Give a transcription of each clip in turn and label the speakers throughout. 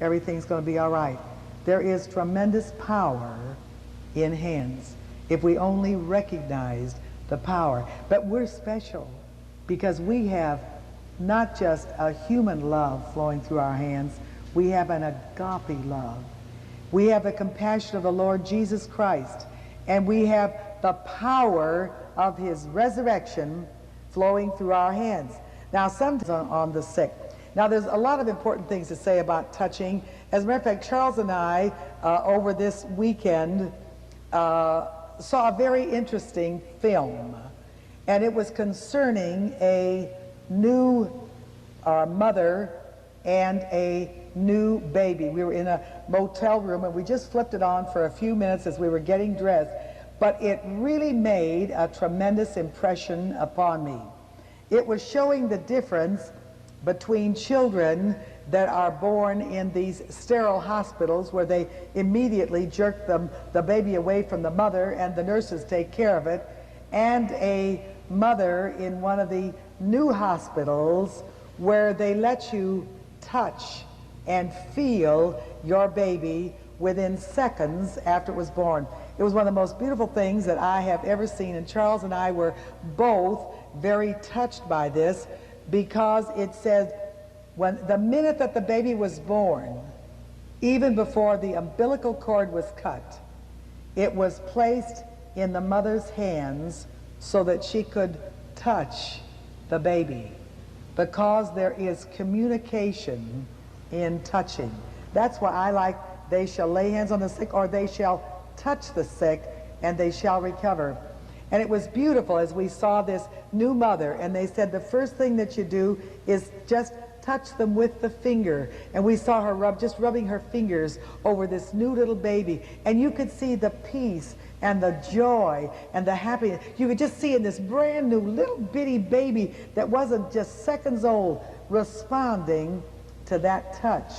Speaker 1: everything's going to be all right. There is tremendous power in hands if we only recognized the power. But we're special because we have not just a human love flowing through our hands, we have an agape love. We have the compassion of the Lord Jesus Christ, and we have the power of his resurrection flowing through our hands. Now, sometimes on the sick. Now, there's a lot of important things to say about touching. As a matter of fact, Charles and I, over this weekend, saw a very interesting film, and it was concerning a new mother and a new baby. We were in a motel room, and we just flipped it on for a few minutes as we were getting dressed, but it really made a tremendous impression upon me. It was showing the difference between children that are born in these sterile hospitals where they immediately jerk the baby away from the mother and the nurses take care of it, and a mother in one of the new hospitals where they let you touch and feel your baby within seconds after it was born. It was one of the most beautiful things that I have ever seen, and Charles and I were both very touched by this, because it said when the minute that the baby was born, even before the umbilical cord was cut, it was placed in the mother's hands so that she could touch the baby, because there is communication in touching. That's why I like, they shall lay hands on the sick, or they shall touch the sick, and they shall recover. And it was beautiful as we saw this new mother, and they said the first thing that you do is just touch them with the finger. And we saw her just rubbing her fingers over this new little baby, and you could see the peace and the joy and the happiness. You could just see in this brand new little bitty baby that wasn't just seconds old responding to that touch.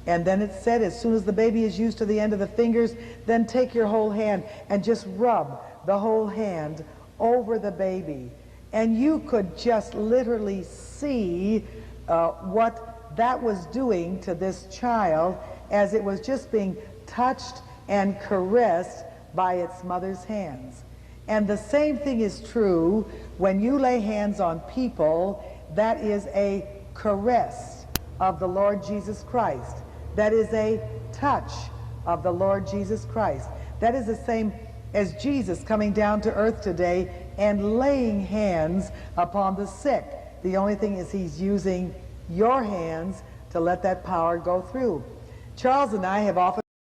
Speaker 1: And then it said, as soon as the baby is used to the end of the fingers, then take your whole hand and just rub the whole hand over the baby. And you could just literally see what that was doing to this child as it was just being touched and caressed by its mother's hands. And the same thing is true when you lay hands on people. That is a caress of the Lord Jesus Christ. That is a touch of the Lord Jesus Christ. That is the same as Jesus coming down to earth today and laying hands upon the sick. The only thing is he's using your hands to let that power go through. Charles and I have often